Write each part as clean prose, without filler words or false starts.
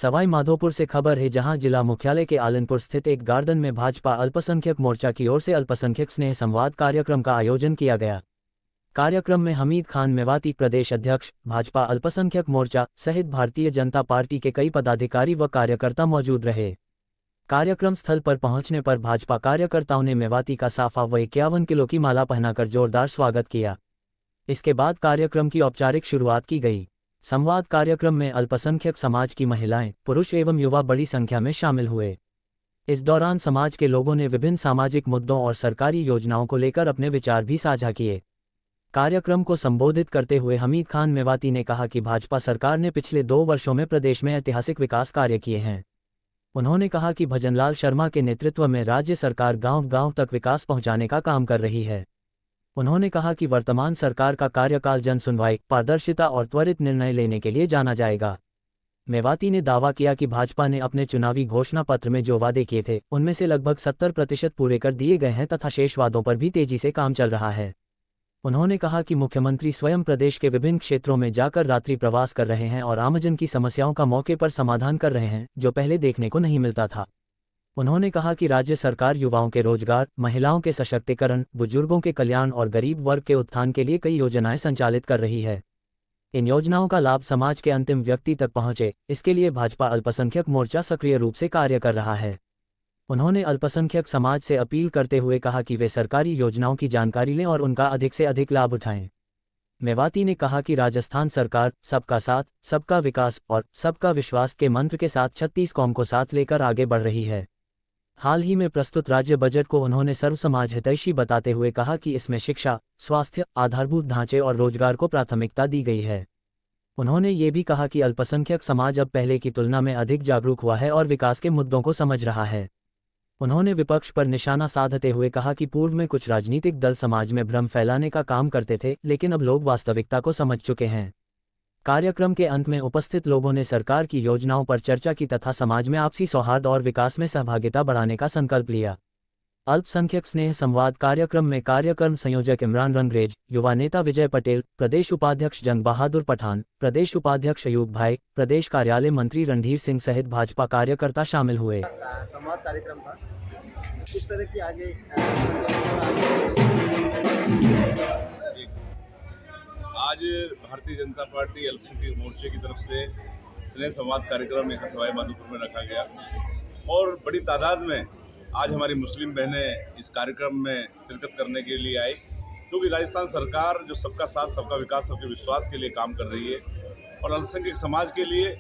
सवाई माधोपुर से खबर है, जहां जिला मुख्यालय के आलनपुर स्थित एक गार्डन में भाजपा अल्पसंख्यक मोर्चा की ओर से अल्पसंख्यक स्नेह संवाद कार्यक्रम का आयोजन किया गया। कार्यक्रम में हमीद खान मेवाती, प्रदेश अध्यक्ष, भाजपा अल्पसंख्यक मोर्चा सहित भारतीय जनता पार्टी के कई पदाधिकारी व कार्यकर्ता मौजूद रहे। कार्यक्रम स्थल पर पहुंचने पर भाजपा कार्यकर्ताओं ने मेवाती का साफा व 51 किलो की माला पहनाकर जोरदार स्वागत किया। इसके बाद कार्यक्रम की औपचारिक शुरुआत की गई। संवाद कार्यक्रम में अल्पसंख्यक समाज की महिलाएं, पुरुष एवं युवा बड़ी संख्या में शामिल हुए। इस दौरान समाज के लोगों ने विभिन्न सामाजिक मुद्दों और सरकारी योजनाओं को लेकर अपने विचार भी साझा किए। कार्यक्रम को संबोधित करते हुए हमीद खान मेवाती ने कहा कि भाजपा सरकार ने पिछले 2 वर्षों में प्रदेश में ऐतिहासिक विकास कार्य किए हैं। उन्होंने कहा कि भजनलाल शर्मा के नेतृत्व में राज्य सरकार गांव-गांव तक विकास पहुंचाने का काम कर रही है। उन्होंने कहा कि वर्तमान सरकार का कार्यकाल जन सुनवाई, पारदर्शिता और त्वरित निर्णय लेने के लिए जाना जाएगा। मेवाती ने दावा किया कि भाजपा ने अपने चुनावी घोषणा पत्र में जो वादे किए थे, उनमें से लगभग 70% पूरे कर दिए गए हैं तथा शेष वादों पर भी तेजी से काम चल रहा है। उन्होंने कहा कि मुख्यमंत्री स्वयं प्रदेश के विभिन्न क्षेत्रों में जाकर रात्रि प्रवास कर रहे हैं और आमजन की समस्याओं का मौके पर समाधान कर रहे हैं, जो पहले देखने को नहीं मिलता था। उन्होंने कहा कि राज्य सरकार युवाओं के रोजगार, महिलाओं के सशक्तिकरण, बुजुर्गों के कल्याण और गरीब वर्ग के उत्थान के लिए कई योजनाएं संचालित कर रही है। इन योजनाओं का लाभ समाज के अंतिम व्यक्ति तक पहुंचे, इसके लिए भाजपा अल्पसंख्यक मोर्चा सक्रिय रूप से कार्य कर रहा है। उन्होंने अल्पसंख्यक समाज से अपील करते हुए कहा कि वे सरकारी योजनाओं की जानकारी लें और उनका अधिक से अधिक लाभ उठाएं। मेवाती ने कहा कि राजस्थान सरकार सबका साथ, सबका विकास और सबका विश्वास के मंत्र के साथ 36 कौम को साथ लेकर आगे बढ़ रही है। हाल ही में प्रस्तुत राज्य बजट को उन्होंने सर्व समाज हितैषी बताते हुए कहा कि इसमें शिक्षा, स्वास्थ्य, आधारभूत ढांचे और रोजगार को प्राथमिकता दी गई है। उन्होंने ये भी कहा कि अल्पसंख्यक समाज अब पहले की तुलना में अधिक जागरूक हुआ है और विकास के मुद्दों को समझ रहा है। उन्होंने विपक्ष पर निशाना साधते हुए कहा कि पूर्व में कुछ राजनीतिक दल समाज में भ्रम फैलाने का काम करते थे, लेकिन अब लोग वास्तविकता को समझ चुके हैं। कार्यक्रम के अंत में उपस्थित लोगों ने सरकार की योजनाओं पर चर्चा की तथा समाज में आपसी सौहार्द और विकास में सहभागिता बढ़ाने का संकल्प लिया। अल्पसंख्यक स्नेह संवाद कार्यक्रम में कार्यक्रम संयोजक इमरान रंगरेज, युवा नेता विजय पटेल, प्रदेश उपाध्यक्ष जंग बहादुर पठान, प्रदेश उपाध्यक्ष अयूब भाई, प्रदेश कार्यालय मंत्री रणधीर सिंह सहित भाजपा कार्यकर्ता शामिल हुए। संवाद कार्यक्रम था, किस तरह की आगे आज भारतीय जनता पार्टी अल्पसंख्यक मोर्चे की तरफ से स्नेह संवाद कार्यक्रम यहाँ सवाई माधोपुर में रखा गया और बड़ी तादाद में आज हमारी मुस्लिम बहनें इस कार्यक्रम में शिरकत करने के लिए आई, क्योंकि राजस्थान सरकार जो सबका साथ, सबका विकास, सबके विश्वास के लिए काम कर रही है और अल्पसंख्यक समाज के लिए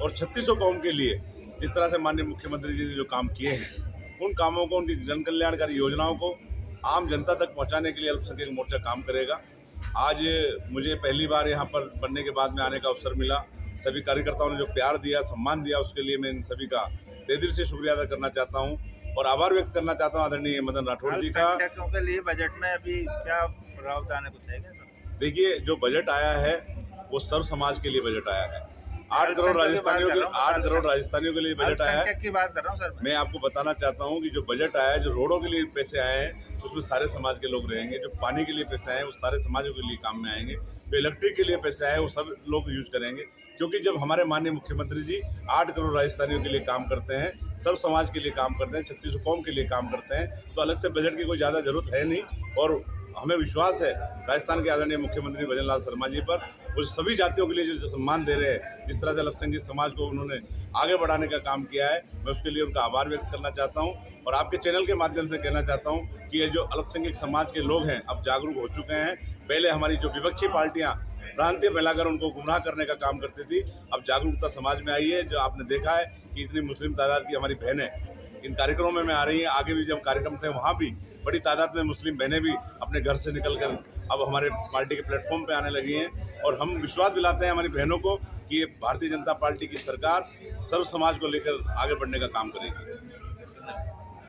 और 3600 कौम के लिए जिस तरह से माननीय मुख्यमंत्री जी ने जो काम किए हैं, उन कामों को, उनकी जन कल्याणकारी योजनाओं को आम जनता तक पहुँचाने के लिए अल्पसंख्यक मोर्चा काम करेगा। आज मुझे पहली बार यहाँ पर बनने के बाद में आने का अवसर मिला। सभी कार्यकर्ताओं ने जो प्यार दिया, सम्मान दिया, उसके लिए मैं इन सभी का तहे दिल से शुक्रिया अदा करना चाहता हूँ और आभार व्यक्त करना चाहता हूँ आदरणीय मदन राठौड़ जी का। अल्पसंख्यकों के लिए बजट में अभी क्या प्रावधान है, कुछ है क्या? देखिए, जो बजट आया है वो सर्व समाज के लिए बजट आया है। 8 करोड़ राजस्थानियों के लिए बजट आया है। की बात कर रहा हूँ सर। मैं आपको बताना चाहता हूँ कि जो बजट आया है, जो रोडों के लिए पैसे आए हैं, उसमें सारे समाज के लोग रहेंगे। जो पानी के लिए पैसे आए वो सारे समाजों के लिए काम में आएंगे। जो इलेक्ट्रिक के लिए पैसे आए वो सब लोग यूज करेंगे, क्योंकि जब हमारे माननीय मुख्यमंत्री जी 8 करोड़ राजस्थानियों के लिए काम करते हैं, सर्व समाज के लिए काम करते हैं, 3600 कौम के लिए काम करते हैं, तो अलग से बजट की कोई ज़्यादा जरूरत है नहीं। और हमें विश्वास है राजस्थान के आदरणीय मुख्यमंत्री भजनलाल शर्मा जी पर, वो सभी जातियों के लिए जो सम्मान दे रहे हैं, जिस तरह से अल्पसंख्यक समाज को उन्होंने आगे बढ़ाने का काम किया है, मैं उसके लिए उनका आभार व्यक्त करना चाहता हूँ। और आपके चैनल के माध्यम से कहना चाहता हूँ कि ये जो अल्पसंख्यक समाज के लोग हैं अब जागरूक हो चुके हैं। पहले हमारी जो विपक्षी पार्टियाँ भ्रांति फैलाकर उनको गुमराह करने का काम करती थी, अब जागरूकता समाज में आई है। जो आपने देखा है कि इतनी मुस्लिम तादाद की हमारी बहनें इन कार्यक्रमों में आ रही हैं। आगे भी जब कार्यक्रम थे वहाँ भी बड़ी तादाद में मुस्लिम बहनें भी अपने घर से निकलकर अब हमारे पार्टी के प्लेटफॉर्म पे आने लगी हैं और हम विश्वास दिलाते हैं हमारी बहनों को कि ये भारतीय जनता पार्टी की सरकार सर्व समाज को लेकर आगे बढ़ने का काम करेगी।